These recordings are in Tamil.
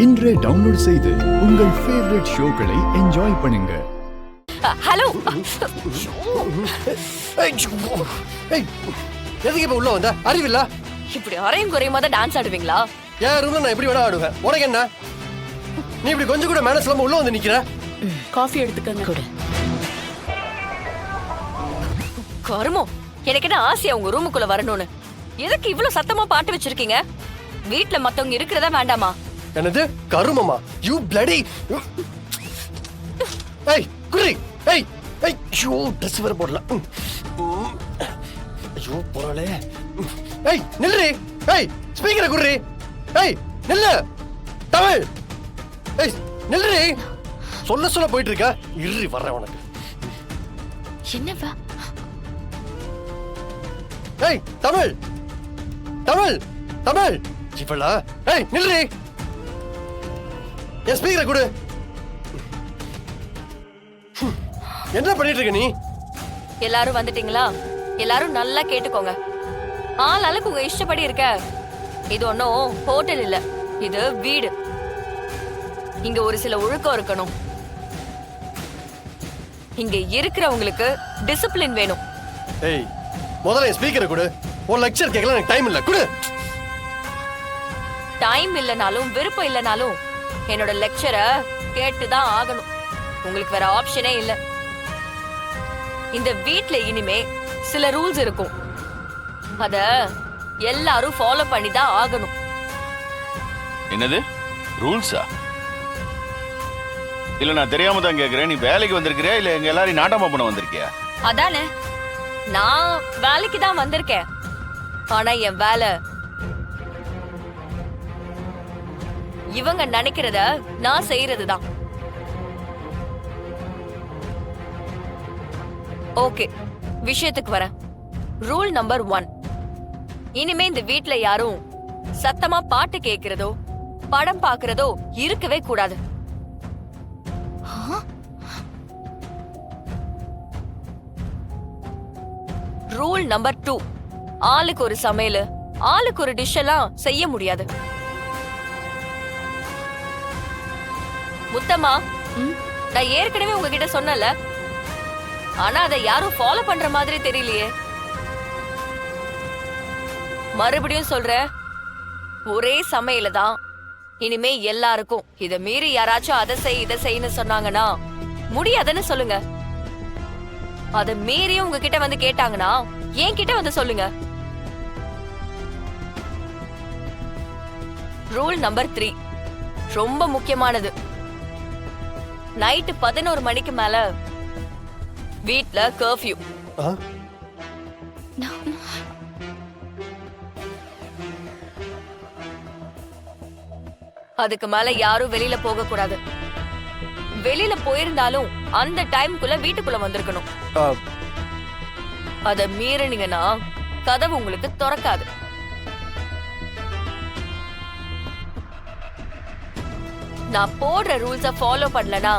இன்றே டவுன்லோட் செய்து உங்கள் ஃபேவரட் ஷோக்களை என்ஜாய் பண்ணுங்க. ஹலோ, எதுக்கு இப்ப உள்ள வந்த? அறிவில்ல? இப்படி அரையும் குறையுமா தான் டான்ஸ் ஆடுவீங்களா? என் ரூம்ல நான் எப்படி வேணா ஆடுவேன். உனக்கு என்ன? நீ இப்படி கொஞ்சம் கூட மேனஸ் இல்லாம உள்ள வந்து நிக்கிற. காஃபி எடுத்துக்கங்க கூட. கருமோ, எனக்கு என்ன ஆசையா உங்க ரூமுக்குள்ள வரணும்னு. எதுக்கு இவ்வளவு சத்தமா பாட்டு வச்சிருக்கீங்க? வீட்ல மத்தவங்க இருக்கிறதா வேண்டாமா? என்னது கருமமா? You bloody. ஏய் குரி, ஏய் ஏய் ஷூ ட்ரெஸ் வேற போடல. ஐயோ போறலே. ஏய் நில்றி. ஏய் ஸ்பீக்கரை குரி. ஏய் நில்லு. தமிழ். ஏய் நில்றி. சொல்ல போயிட்டு இருக்க. இறி வர்றேன் உனக்கு. என்னவா? ஏய் தமிழ். தமிழ். தமிழ். இவளா? ஏய் நில்றி. என் ஸ்பீக்கரை கொடு. என்ன பண்ணிட்டு இருக்க நீ? எல்லாரும் வந்துட்டீங்களா? எல்லாரும் நல்லா கேட்டுக்கோங்க. ஆளாளுக்கு உங்க இஷ்டப்படி இருக்க. இது ஒன்னும் ஹோட்டல் இல்ல, இது வீடு. இங்க ஒரு சில ஒழுக்கம் இருக்கணும். இங்க இருக்கிறவங்களுக்கு டிசிப்ளின் வேணும். ஏய் முதல்ல என் ஸ்பீக்கரை கொடு. ஒரு லெக்சர் கேட்கல, எனக்கு டைம் இல்ல. கொடு. டைம் இல்லனாலும் விருப்பம் இல்லனாலும் என்னோட லெக்சரை கேட்டுதான் ஆகணும். உங்களுக்கு வேற ஆப்ஷனே இல்ல. இந்த வீட்ல இனிமே சில ரூல்ஸ் இருக்கும். அத எல்லாரும் ஃபாலோ பண்ணி தான் ஆகணும். என்னது ரூல்ஸா? இல்ல நான் தெரியாம தான் கேக்குறேன். நீ வேலைக்கு வந்திருக்கிறியா இல்ல எங்க எல்லாரும் நாட்டமா பண்ண வந்திருக்கியா? அதானே, நான் வேலைக்கு தான் வந்திருக்கேன். ஆனா என் வேலை இவங்க நினைக்கிறத நான் செய்யறதுதான். ஓகே, விஷயத்துக்கு வரேன். Rule number 1. இனிமே இந்த வீட்ல யாரும் சத்தமா பாட்டு கேக்குறதோ படம் பாக்குறதோ இருக்கவே கூடாது. Rule number 2. ஆளுக்கு ஒரு சமையல், ஆளுக்கு ஒரு டிஷ் எல்லாம் செய்ய முடியாது. முத்தம்மா, நான் ஏற்கனவே உங்ககிட்ட சொன்னல, ஆனா அதை யாரும் ஃபாலோ பண்ற மாதிரி தெரியலையே. மறுபடியும் சொல்றேன், ஒரே சமையல தான் இனிமே எல்லாருக்கும். இத மீறி யாராச்சும் அதை செய் இதை செய்யன்னு சொன்னாங்கன்னா முடியாதுன்னு சொல்லுங்க. அத மீறியும் உங்ககிட்ட வந்து கேட்டாங்கன்னா என் கிட்ட வந்து சொல்லுங்க. ரூல் நம்பர் 3 ரொம்ப முக்கியமானது. நைட்டு 11 மணிக்கு மேல வீட்ல கர்ஃபியூ. அதுக்கு மேல யாரும் வெளியில போக கூடாது. வெளியில போயிருந்தாலும் அந்த டைம்குள்ள வீட்டுக்குள்ள வந்திருக்கணும். அத மீறினீங்கன்னா கதவு உங்களுக்கு திறக்காது. நான் போடுற ரூல்ஸ ஃபாலோ பண்ணலனா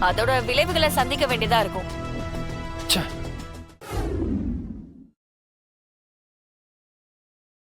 அதோட விளைவுகளை சந்திக்க வேண்டியதா இருக்கும்.